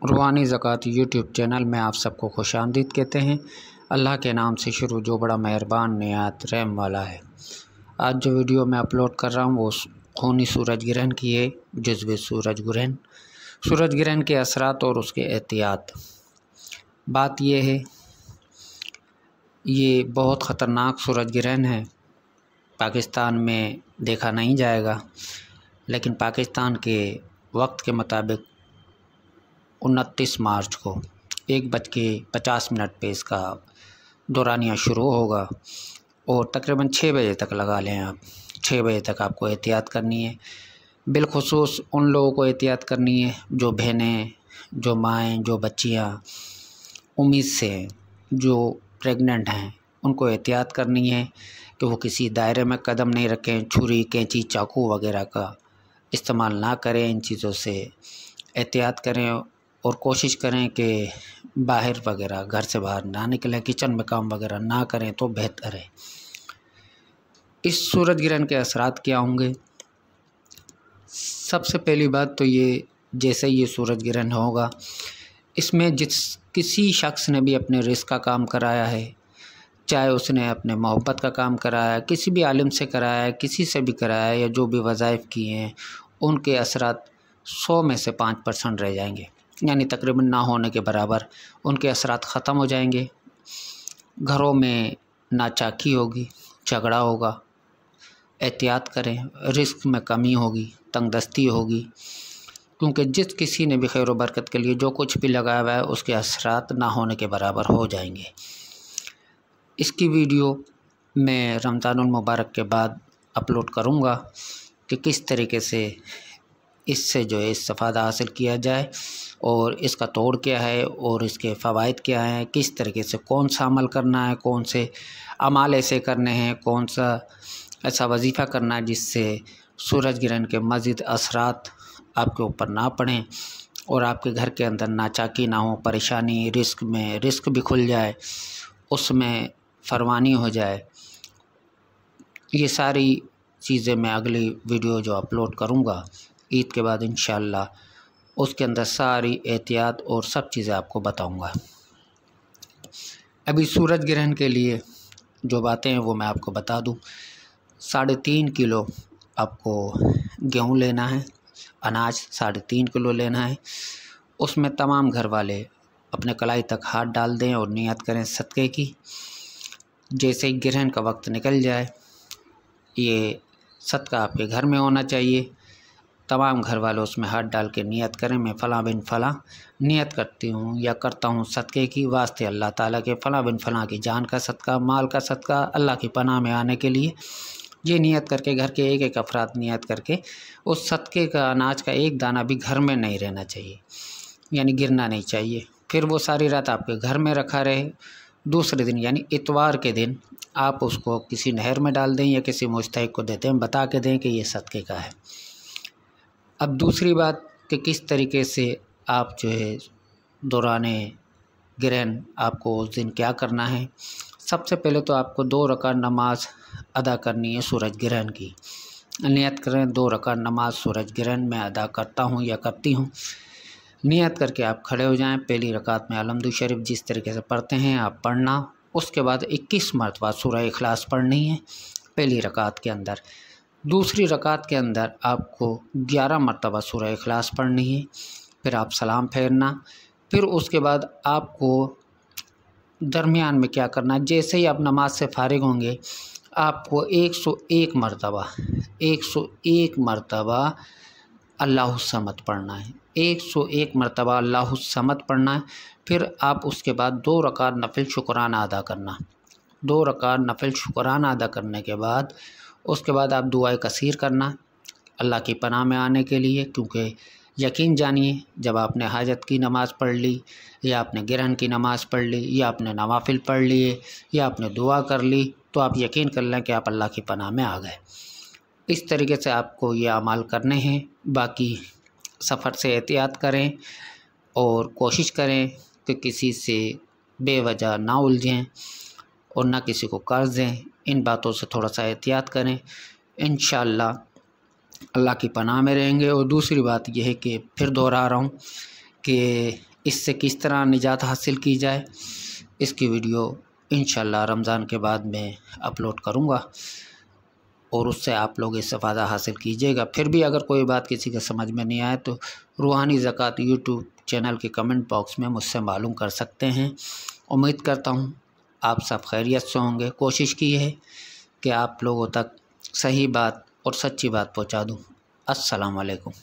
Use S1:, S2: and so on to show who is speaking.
S1: रूहानी ज़कात YouTube channel में आप सबको खुशामदीद कहते हैं। अल्लाह के नाम से शुरू जो बड़ा मेहरबान निहायत रहम वाला है। आज जो वीडियो मैं अपलोड कर रहा हूँ वो खूनी सूरज ग्रहण की है। जज़्बे सूरज ग्रहण के असरात और उसके एहतियात। बात यह है, ये बहुत ख़तरनाक सूरज ग्रहण है। पाकिस्तान में देखा नहीं जाएगा, लेकिन पाकिस्तान के वक्त के मुताबिक 29 मार्च को 1:50 पे इसका दौरानिया शुरू होगा और तकरीबन 6 बजे तक लगा लें आप। 6 बजे तक आपको एहतियात करनी है। बिलखुसूस उन लोगों को एहतियात करनी है जो बहनें, जो माएँ, जो बच्चियाँ उम्मीद से जो प्रेग्नेंट हैं, उनको एहतियात करनी है कि वो किसी दायरे में कदम नहीं रखें। छुरी, कैंची, चाकू वगैरह का इस्तेमाल ना करें। इन चीज़ों से एहतियात करें और कोशिश करें कि बाहर वगैरह घर से बाहर ना निकलें, किचन में काम वगैरह ना करें तो बेहतर है। इस सूरज ग्रहण के असरात क्या होंगे? सबसे पहली बात तो ये, जैसे ये सूरज ग्रहण होगा, इसमें किसी शख्स ने भी अपने रिस्क का काम कराया है, चाहे उसने अपने मोहब्बत का काम कराया है, किसी भी आलिम से कराया है, किसी से भी कराया है, या जो भी वज़ाइफ किए हैं, उनके असरात 100 में से 5% रह जाएंगे, यानी तकरीबन ना होने के बराबर उनके असरात ख़त्म हो जाएंगे। घरों में नाचाकी होगी, झगड़ा होगा, एहतियात करें। रिस्क में कमी होगी, तंगदस्ती होगी, क्योंकि जिस किसी ने भी खैर व बरकत के लिए जो कुछ भी लगाया हुआ है उसके असरात ना होने के बराबर हो जाएंगे। इसकी वीडियो मैं रमज़ानुल मुबारक के बाद अपलोड करूँगा कि किस तरीके से इससे जो है इस्तिफ़ादा हासिल किया जाए और इसका तोड़ क्या है और इसके फ़वाइद क्या हैं, किस तरीके से कौन सा अमल करना है, कौन से अमाल ऐसे करने हैं, कौन सा ऐसा वजीफ़ा करना है जिससे सूरज ग्रहण के मज़ीद असरात आपके ऊपर ना पड़ें और आपके घर के अंदर नाचाकी ना हो, परेशानी, रिस्क भी खुल जाए, उसमें फरमानी हो जाए। ये सारी चीज़ें मैं अगली वीडियो जो अपलोड करूँगा ईद के बाद इंशाअल्लाह, उसके अंदर सारी एहतियात और सब चीज़ें आपको बताऊँगा। अभी सूरज ग्रहण के लिए जो बातें हैं वो मैं आपको बता दूँ। 3.5 किलो आपको गेहूँ लेना है, अनाज 3.5 किलो लेना है। उसमें तमाम घर वाले अपने कलाई तक हाथ डाल दें और नियत करें सदक़े की। जैसे ही ग्रहण का वक्त निकल जाए, ये सदका आपके घर में होना चाहिए। तमाम घर वाले उसमें हाथ डाल के नियत करें, मैं फ़लाँ बिन फ़लाँ नियत करती हूँ या करता हूँ सदक़े की वास्ते अल्लाह ताला के, फ़लाँ बिन फ़लाँ की जान का सदका, माल का सदका, अल्लाह की पनाह में आने के लिए। ये नियत करके घर के एक अफराद नियत करके उस सदक़े का अनाज का एक दाना भी घर में नहीं रहना चाहिए, यानी गिरना नहीं चाहिए। फिर वो सारी रात आपके घर में रखा रहे। दूसरे दिन यानी इतवार के दिन आप उसको किसी नहर में डाल दें या किसी मुस्तहिक को देते हैं, बता के दें कि ये सदक़े का है। अब दूसरी बात कि किस तरीके से आप जो है दौराने ग्रहण आपको उस दिन क्या करना है। सबसे पहले तो आपको 2 रकात नमाज अदा करनी है सूरज ग्रहण की। नियत करें 2 रकात नमाज सूरज ग्रहण में अदा करता हूँ या करती हूँ। नियत करके आप खड़े हो जाएं। पहली रकात में अलहम्दु शरीफ जिस तरीके से पढ़ते हैं आप पढ़ना। उसके बाद 21 मरतबा सूरह इखलास पढ़नी है पहली रकात के अंदर। दूसरी रकात के अंदर आपको 11 मरतबा सूरह इखलास पढ़नी है। फिर आप सलाम फेरना। फिर उसके बाद आपको दरमियान में क्या करना है, जैसे ही आप नमाज से फारिग होंगे आपको 101 मरतबा अल्लाहु समद पढ़ना है। 101 मरतबा अल्लाहु समद पढ़ना है। फिर आप उसके बाद 2 रकात नफिल शुक्राना अदा करना। 2 रकात नफिल शुक्राना अदा करने के बाद उसके बाद आप दुआए कसीर करना अल्लाह की पनाह में आने के लिए, क्योंकि यकीन जानिए जब आपने हाजत की नमाज़ पढ़ ली या आपने ग्रहण की नमाज़ पढ़ ली या आपने नवाफिल पढ़ लिए या आपने दुआ कर ली, तो आप यकीन कर लें कि आप अल्लाह की पनाह में आ गए। इस तरीके से आपको ये अमाल करने हैं। बाकी सफ़र से एहतियात करें और कोशिश करें कि किसी से बेवजह ना उलझें और ना किसी को कर्ज दें। इन बातों से थोड़ा सा एहतियात करें, इंशाअल्लाह अल्लाह की पनाह में रहेंगे। और दूसरी बात यह है कि फिर दोहरा रहा हूँ कि इससे किस तरह निजात हासिल की जाए, इसकी वीडियो इंशाल्लाह रमज़ान के बाद में अपलोड करूँगा और उससे आप लोग इससे फ़ायदा हासिल कीजिएगा। फिर भी अगर कोई बात किसी के समझ में नहीं आए तो रूहानी ज़कात यूट्यूब चैनल के कमेंट बॉक्स में मुझसे मालूम कर सकते हैं। उम्मीद करता हूँ आप सब खैरियत से होंगे। कोशिश की है कि आप लोगों तक सही बात और सच्ची बात पहुँचा दूँ। अस्सलाम वालेकुम।